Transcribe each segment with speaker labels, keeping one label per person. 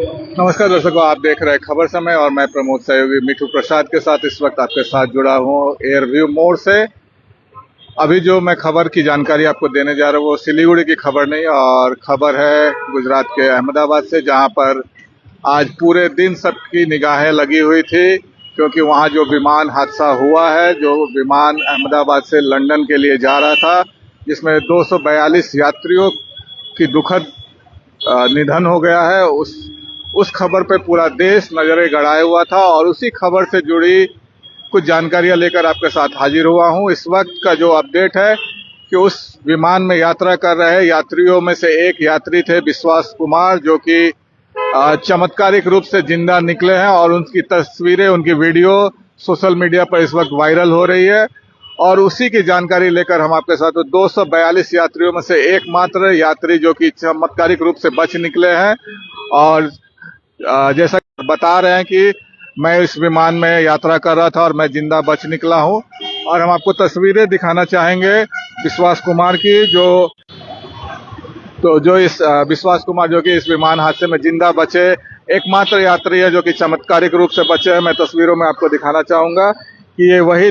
Speaker 1: नमस्कार दर्शकों, आप देख रहे हैं खबर समय और मैं प्रमोद सहयोगी मिठू प्रसाद के साथ इस वक्त आपके साथ जुड़ा हूं एयरव्यू मोड़ से। अभी जो मैं खबर की जानकारी आपको देने जा रहा हूं वो सिलीगुड़ी की खबर नहीं और खबर है गुजरात के अहमदाबाद से, जहां पर आज पूरे दिन सबकी निगाहें लगी हुई थी क्योंकि वहां जो विमान हादसा हुआ है, जो विमान अहमदाबाद से लंदन के लिए जा रहा था, जिसमें 242 यात्रियों की दुखद निधन हो गया है, उस खबर पे पूरा देश नजरें गड़ाए हुआ था और उसी खबर से जुड़ी कुछ जानकारियां लेकर आपके साथ हाजिर हुआ हूं। इस वक्त का जो अपडेट है कि उस विमान में यात्रा कर रहे यात्रियों में से एक यात्री थे विश्वास कुमार, जो कि चमत्कारिक रूप से जिंदा निकले हैं और उनकी तस्वीरें, उनकी वीडियो सोशल मीडिया पर इस वक्त वायरल हो रही है। और उसी की जानकारी लेकर हम आपके साथ 242 यात्रियों में से एकमात्र यात्री जो कि चमत्कारिक रूप से बच निकले हैं। और जैसा बता रहे हैं कि मैं इस विमान में यात्रा कर रहा था और मैं जिंदा बच निकला हूं। और हम आपको तस्वीरें दिखाना चाहेंगे विश्वास कुमार की, जो इस विश्वास कुमार जो कि इस विमान हादसे में जिंदा बचे एकमात्र यात्री है, जो कि चमत्कारिक रूप से बचे हैं। मैं तस्वीरों में आपको दिखाना चाहूंगा कि ये वही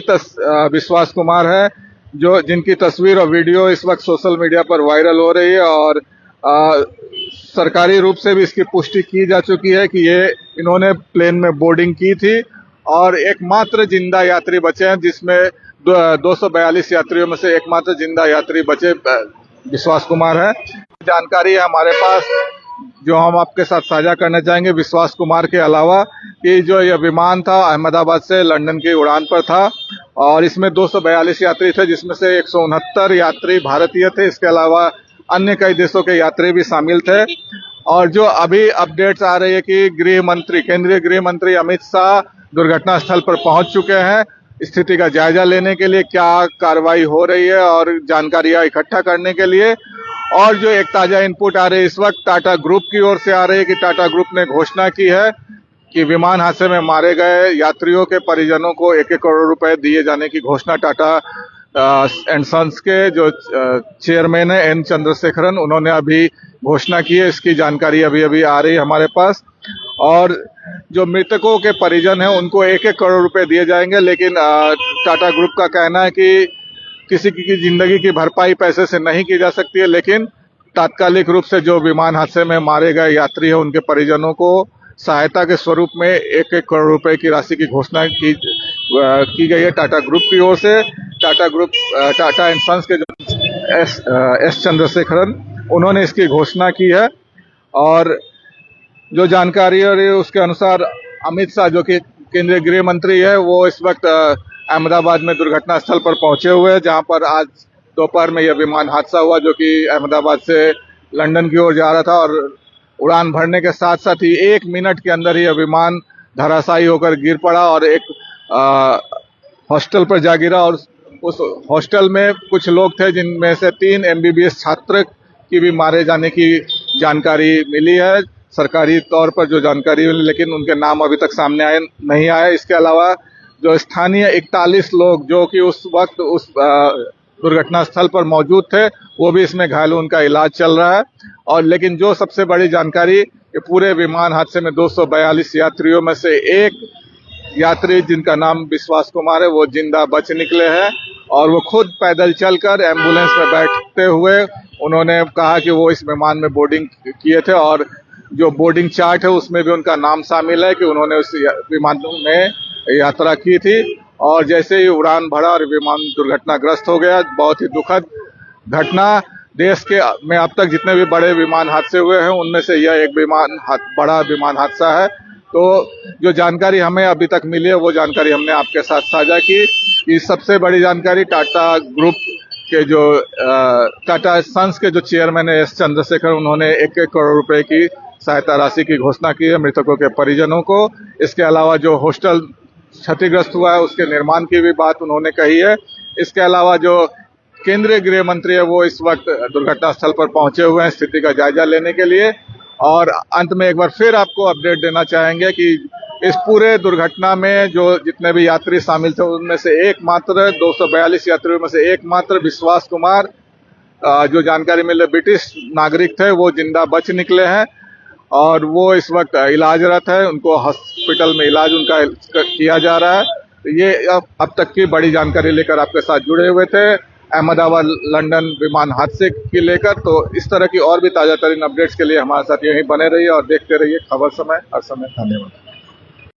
Speaker 1: विश्वास कुमार है जिनकी तस्वीर और वीडियो इस वक्त सोशल मीडिया पर वायरल हो रही है। और सरकारी रूप से भी इसकी पुष्टि की जा चुकी है कि इन्होंने प्लेन में बोर्डिंग की थी और एकमात्र जिंदा यात्री बचे हैं, जिसमें 242 यात्रियों में से एकमात्र जिंदा यात्री बचे विश्वास कुमार है। जानकारी है हमारे पास जो हम आपके साथ साझा करना चाहेंगे विश्वास कुमार के अलावा, कि जो यह विमान था अहमदाबाद से लंदन की उड़ान पर था और इसमें 242 यात्री थे, जिसमें से 169 यात्री भारतीय थे। इसके अलावा अन्य कई देशों के यात्री भी शामिल थे। और जो अभी अपडेट्स आ रही है कि केंद्रीय गृह मंत्री अमित शाह दुर्घटना स्थल पर पहुंच चुके हैं स्थिति का जायजा लेने के लिए, क्या कार्रवाई हो रही है और जानकारियां इकट्ठा करने के लिए। और जो एक ताजा इनपुट आ रही है इस वक्त टाटा ग्रुप की ओर से आ रही है कि टाटा ग्रुप ने घोषणा की है कि विमान हादसे में मारे गए यात्रियों के परिजनों को 1-1 करोड़ रुपए दिए जाने की घोषणा टाटा एंड सन्स के जो चेयरमैन है एन चंद्रशेखरन, उन्होंने अभी घोषणा की है। इसकी जानकारी अभी अभी आ रही है हमारे पास। और जो मृतकों के परिजन हैं उनको 1-1 करोड़ रुपए दिए जाएंगे, लेकिन टाटा ग्रुप का कहना है कि किसी की जिंदगी की भरपाई पैसे से नहीं की जा सकती है, लेकिन तात्कालिक रूप से जो विमान हादसे में मारे गए यात्री हैं उनके परिजनों को सहायता के स्वरूप में 1-1 करोड़ रुपए की राशि की घोषणा की गई है टाटा ग्रुप की ओर से। टाटा एंड सन्स के जो एस चंद्रशेखरन, उन्होंने इसकी घोषणा की है। और जो जानकारी है उसके अनुसार अमित शाह जो कि केंद्रीय गृह मंत्री है, वो इस वक्त अहमदाबाद में दुर्घटना स्थल पर पहुंचे हुए हैं, जहां पर आज दोपहर में यह विमान हादसा हुआ जो कि अहमदाबाद से लंदन की ओर जा रहा था। और उड़ान भरने के साथ साथ ही 1 मिनट के अंदर ही यह विमान धराशायी होकर गिर पड़ा और एक हॉस्टल पर जा गिरा। और उस हॉस्टल में कुछ लोग थे जिनमें से 3 MBBS छात्र की भी मारे जाने की जानकारी मिली है, सरकारी तौर पर जो जानकारी मिली, लेकिन उनके नाम अभी तक सामने नहीं आए। इसके अलावा जो स्थानीय 41 लोग जो कि उस वक्त उस दुर्घटना स्थल पर मौजूद थे, वो भी इसमें घायल, उनका इलाज चल रहा है। और लेकिन जो सबसे बड़ी जानकारी कि पूरे विमान हादसे में 242 यात्रियों में से एक यात्री जिनका नाम विश्वास कुमार है, वो जिंदा बच निकले हैं। और वो खुद पैदल चलकर एम्बुलेंस में बैठते हुए उन्होंने कहा कि वो इस विमान में बोर्डिंग किए थे और जो बोर्डिंग चार्ट है उसमें भी उनका नाम शामिल है कि उन्होंने उस विमान में यात्रा की थी। और जैसे ही उड़ान भरा और विमान दुर्घटनाग्रस्त हो गया। बहुत ही दुखद घटना। देश के में अब तक जितने भी बड़े विमान हादसे हुए हैं उनमें से यह एक बड़ा विमान हादसा है। तो जो जानकारी हमें अभी तक मिली है वो जानकारी हमने आपके साथ साझा की। कि सबसे बड़ी जानकारी टाटा ग्रुप के जो टाटा सन्स के जो चेयरमैन है एस चंद्रशेखर, उन्होंने 1-1 करोड़ रुपए की सहायता राशि की घोषणा की है मृतकों के परिजनों को। इसके अलावा जो हॉस्टल क्षतिग्रस्त हुआ है उसके निर्माण की भी बात उन्होंने कही है। इसके अलावा जो केंद्रीय गृह मंत्री है वो इस वक्त दुर्घटना स्थल पर पहुंचे हुए हैं स्थिति का जायजा लेने के लिए। और अंत में एक बार फिर आपको अपडेट देना चाहेंगे कि इस पूरे दुर्घटना में जो जितने भी यात्री शामिल थे उनमें से एकमात्र 242 यात्रियों में से एकमात्र विश्वास कुमार, जो जानकारी मिले ब्रिटिश नागरिक थे, वो जिंदा बच निकले हैं। और वो इस वक्त इलाजरत है, उनको हॉस्पिटल में इलाज उनका किया जा रहा है। तो ये अब तक की बड़ी जानकारी लेकर आपके साथ जुड़े हुए थे अहमदाबाद लंदन विमान हादसे की लेकर। तो इस तरह की और भी ताजा तरीन अपडेट्स के लिए हमारे साथ यहीं बने रहिए और देखते रहिए खबर समय हर समय। धन्यवाद।